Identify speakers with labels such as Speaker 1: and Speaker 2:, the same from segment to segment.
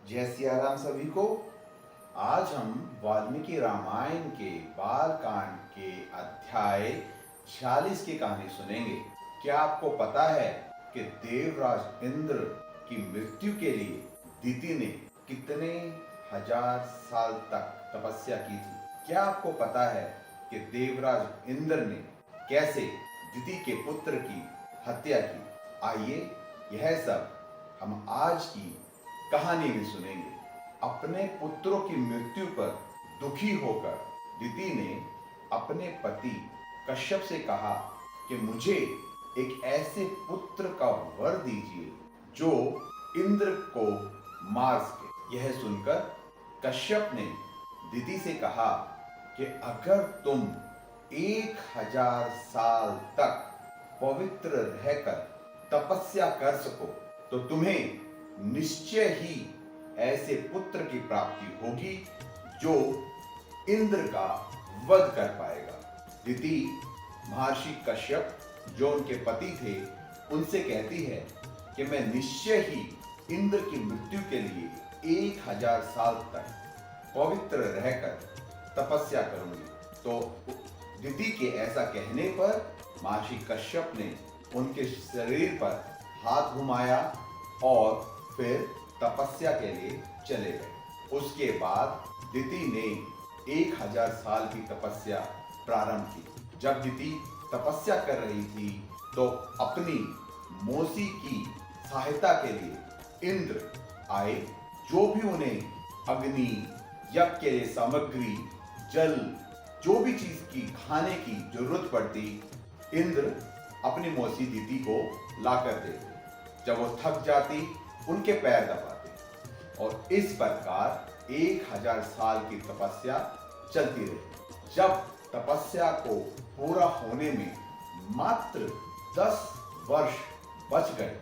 Speaker 1: जय सिया राम सभी को। आज हम वाल्मीकि रामायण के बालकांड के अध्याय 46 की कहानी सुनेंगे। क्या आपको पता है कि देवराज इंद्र की मृत्यु के लिए दिति ने कितने हजार साल तक तपस्या की थी? क्या आपको पता है कि देवराज इंद्र ने कैसे दिति के पुत्र की हत्या की? आइए यह सब हम आज की कहानी में सुनेंगे। अपने पुत्रों की मृत्यु पर दुखी होकर दिति ने अपने पति कश्यप से कहा कि मुझे एक ऐसे पुत्र का वर दीजिए जो इंद्र को मार सके। यह सुनकर कश्यप ने दिति से कहा कि अगर तुम 1000 साल तक पवित्र रहकर तपस्या कर सको तो तुम्हें निश्चय ही ऐसे पुत्र की प्राप्ति होगी जो इंद्र का वध कर पाएगा। दिति महर्षि कश्यप जो उनके पति थे उनसे कहती है कि मैं निश्चय ही इंद्र की मृत्यु के लिए 1000 साल तक पवित्र रहकर तपस्या करूंगी। तो दिति के ऐसा कहने पर महर्षि कश्यप ने उनके शरीर पर हाथ घुमाया और फिर तपस्या के लिए चले गए। उसके बाद दिति ने 1000 साल की तपस्या प्रारंभ की। जब दिति तपस्या कर रही थी तो अपनी मौसी की सहायता के लिए इंद्र आए। जो भी उन्हें अग्नि, यज्ञ के लिए सामग्री, जल, जो भी चीज की खाने की जरूरत पड़ती, इंद्र अपनी मौसी दिति को लाकर देते। जब वो थक जाती उनके पैर दबाते और इस प्रकार 1000 साल की तपस्या चलती रही। जब तपस्या को पूरा होने में मात्र 10 वर्ष बच गए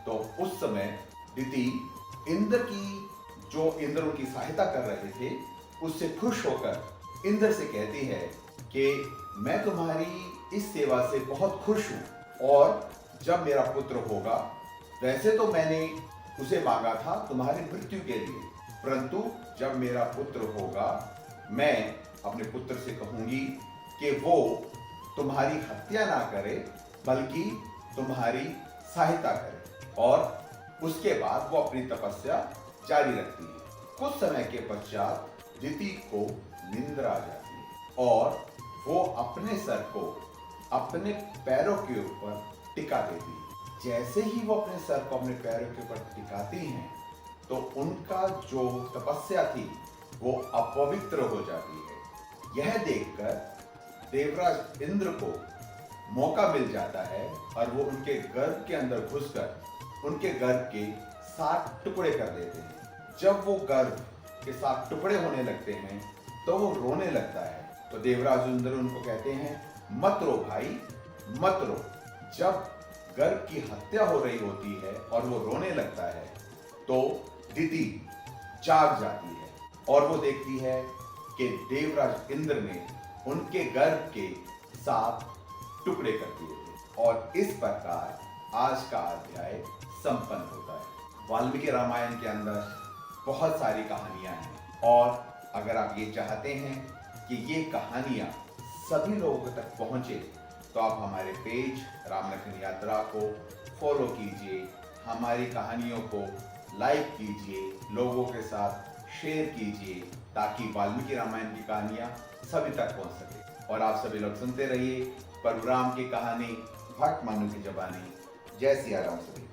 Speaker 1: तो उस समय दिति इंद्र उनकी सहायता कर रहे थे उससे खुश होकर इंद्र से कहती है कि मैं तुम्हारी इस सेवा से बहुत खुश हूं और जब मेरा पुत्र होगा, वैसे तो मैंने उसे मांगा था तुम्हारी मृत्यु के लिए, परंतु जब मेरा पुत्र होगा मैं अपने पुत्र से कहूंगी कि वो तुम्हारी हत्या ना करे बल्कि तुम्हारी सहायता करे। और उसके बाद वो अपनी तपस्या जारी रखती है। कुछ समय के पश्चात दिति को निंद्रा आ जाती है और वो अपने सर को अपने पैरों के ऊपर टिका देती है। जैसे ही वो अपने सर को अपने पैरों के ऊपर टिकाती हैं तो उनका जो तपस्या थी वो अपवित्र हो जाती है। यह देखकर देवराज इंद्र को मौका मिल जाता है और वो उनके गर्भ के अंदर घुसकर उनके गर्भ के 7 टुकड़े कर देते हैं। जब वो गर्भ के 7 टुकड़े होने लगते हैं तो वो रोने लगता है। तो देवराज इंद्र उनको कहते हैं, मत रो भाई, मत रो। जब गर्भ की हत्या हो रही होती है और वो रोने लगता है तो दिति जाग जाती है और वो देखती है कि देवराज इंद्र ने उनके गर्भ के 7 टुकड़े कर दिए थे। और इस प्रकार आज का अध्याय संपन्न होता है। वाल्मीकि रामायण के अंदर बहुत सारी कहानियां हैं और अगर आप ये चाहते हैं कि ये कहानियां सभी लोगों तक पहुंचे तो आप हमारे पेज राम लखन यात्रा को फॉलो कीजिए, हमारी कहानियों को लाइक कीजिए, लोगों के साथ शेयर कीजिए ताकि वाल्मीकि रामायण की कहानियां सभी तक पहुंच सके। और आप सभी लोग सुनते रहिए परशुराम की कहानी, भक्त मनु की जबानी। जय सिया राम सभी।